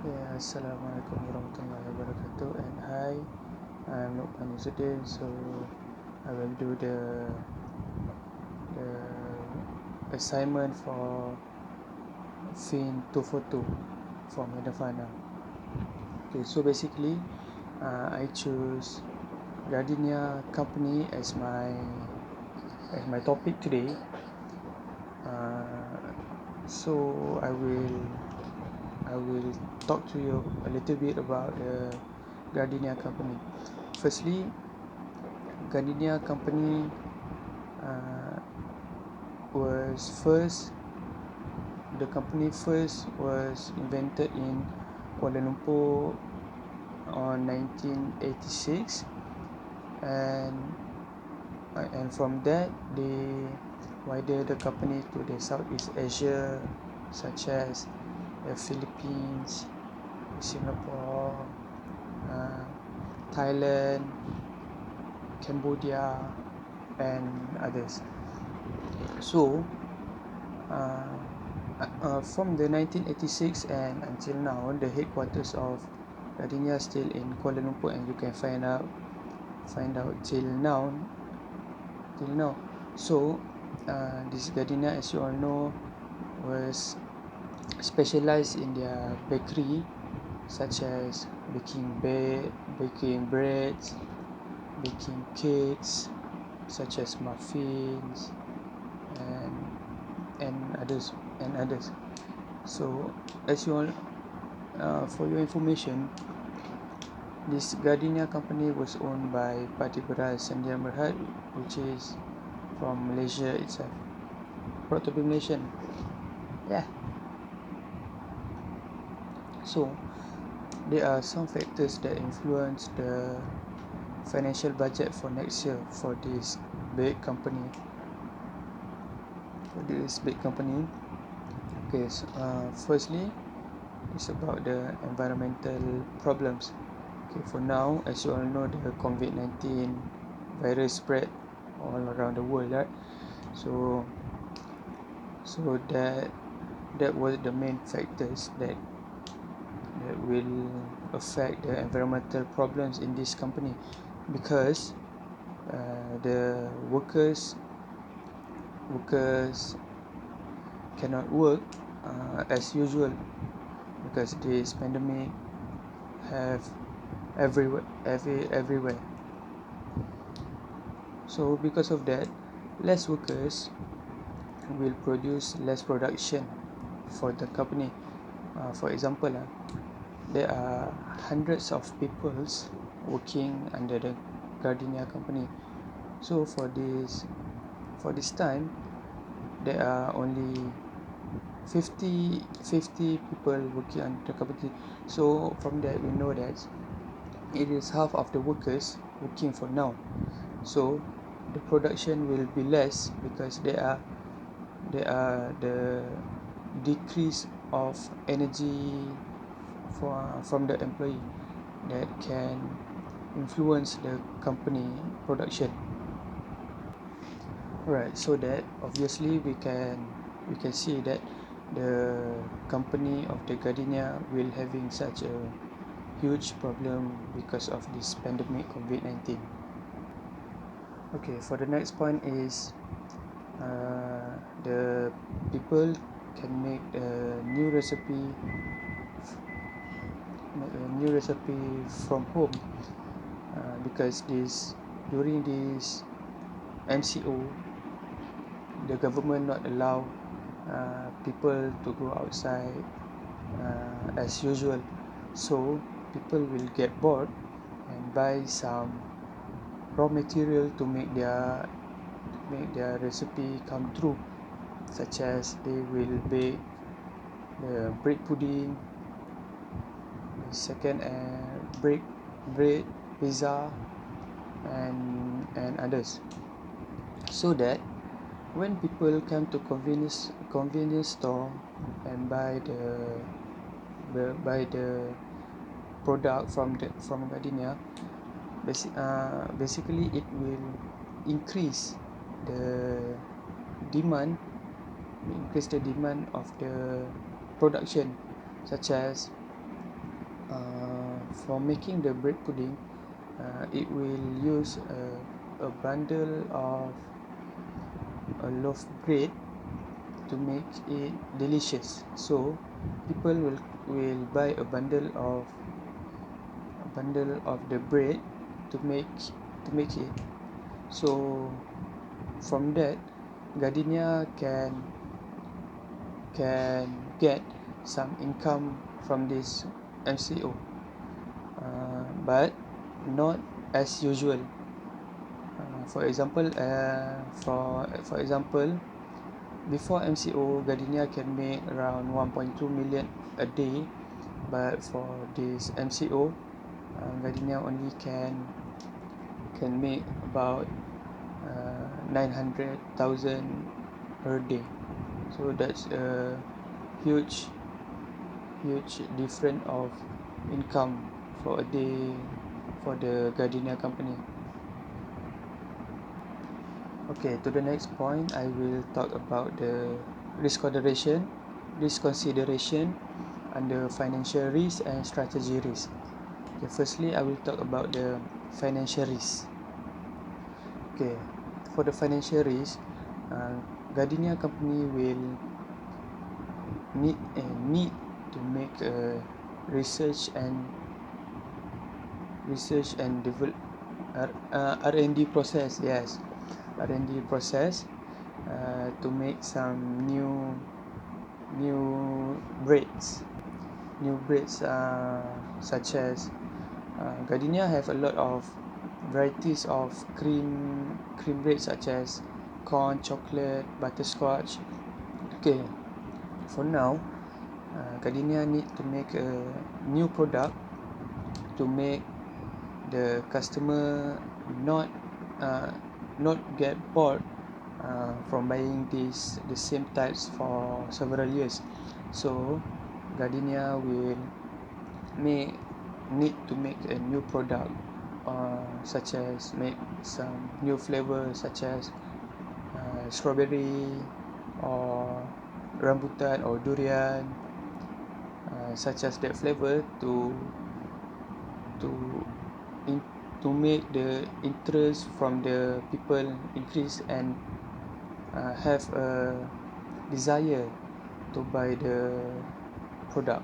Yeah, Assalamualaikum warahmatullahi wabarakatuh, and hi, I'm Lukman today. So I will do the assignment for Fin 242 for Medafana. Okay, so basically, I choose Gardenia company as my topic today. So I will talk to you a little bit about the Gardenia company. Firstly, Gardenia company uh, was first the company first was invented in Kuala Lumpur on 1986, and from that they widened the company to the Southeast Asia, such as the Philippines, Singapore, uh, Thailand, Cambodia, and others. So from the 1986 and until now, the headquarters of Gardenia is still in Kuala Lumpur, and you can find out till now. So this Gardenia, as you all know, was specialized in their bakery, such as baking breads, baking cakes, such as muffins, and and others. So, as you all, for your information, this Gardenia company was owned by Party Beras Sandian Berhad, which is from Malaysia itself. Proud to be Malaysian. Yeah. So, there are some factors that influence the financial budget for next year for this big company. Okay, so, firstly, it's about the environmental problems. Okay, for now, as you all know, the COVID-19 virus spread all around the world, right? So, that was the main factors that will affect the environmental problems in this company, because the workers cannot work as usual, because this pandemic have everywhere. So because of that, less workers will produce less production for the company. For example, there are hundreds of peoples working under the Gardenia company. So for this time, there are only 50 people working under the company. So from that, we know that it is half of the workers working for now. So the production will be less, because there are the decrease of energy from the employee that can influence the company production. Right, so that obviously we can see that the company of the Gardenia will having such a huge problem because of this pandemic COVID-19. Okay, for the next point is the people can make a new recipe from home, because this during this MCO, the government not allow people to go outside as usual. So people will get bored and buy some raw material to make their recipe come true, such as they will bake the bread pudding, the second bread pizza, and others, so that when people come to convenience store and buy the product from Gardenia, basically it will increase the demand of the production, such as For making the bread pudding, it will use a bundle of a loaf bread to make it delicious. So people will buy a bundle of the bread to make it. So from that, Gardenia can get some income from this MCO, but not as usual. For example, before MCO, Gardenia can make around 1.2 million a day, but for this MCO, Gardenia only can make about 900,000 per day. So that's a huge difference of income for a day for the Gardenia company. Okay, to the next point, I will talk about the risk consideration under financial risk and strategy risk. Okay, firstly, I will talk about the financial risk. Okay, for the financial risk, Gardenia company will need to make a research and develop R&D process. Yes, R&D process to make some new breeds such as Gardenia have a lot of varieties of cream bread such as corn, chocolate, butterscotch. Okay, for now, Gardenia need to make a new product to make the customer not uh, not get bored from buying the same types for several years. So Gardenia will may need to make a new product, such as make some new flavors such as strawberry or rambutan or durian, such as that flavor to in, to make the interest from the people increase and have a desire to buy the product.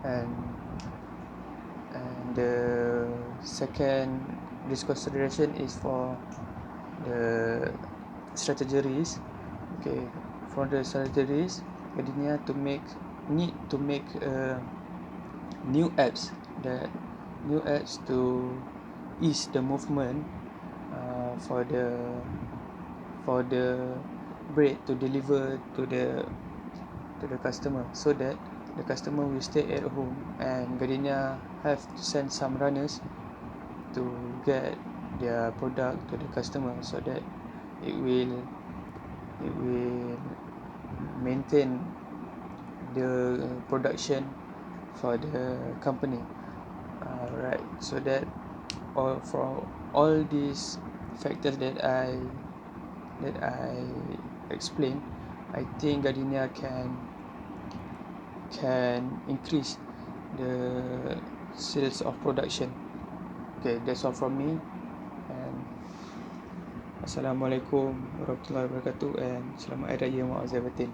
And the second risk consideration is for the strategy risk. Okay, for the strategy risk, Gardenia need to make new apps that new apps to ease the movement for the bread to deliver to the customer, so that the customer will stay at home and Gardenia have to send some runners to get their product to the customer, so that it will maintain the production for the company. Right, so that for all these factors that I explained, I think Gardenia can increase the sales of production. Okay, that's all from me, and Assalamualaikum warahmatullahi wabarakatuh, and Selamat Hari Raya Muazzam Batin.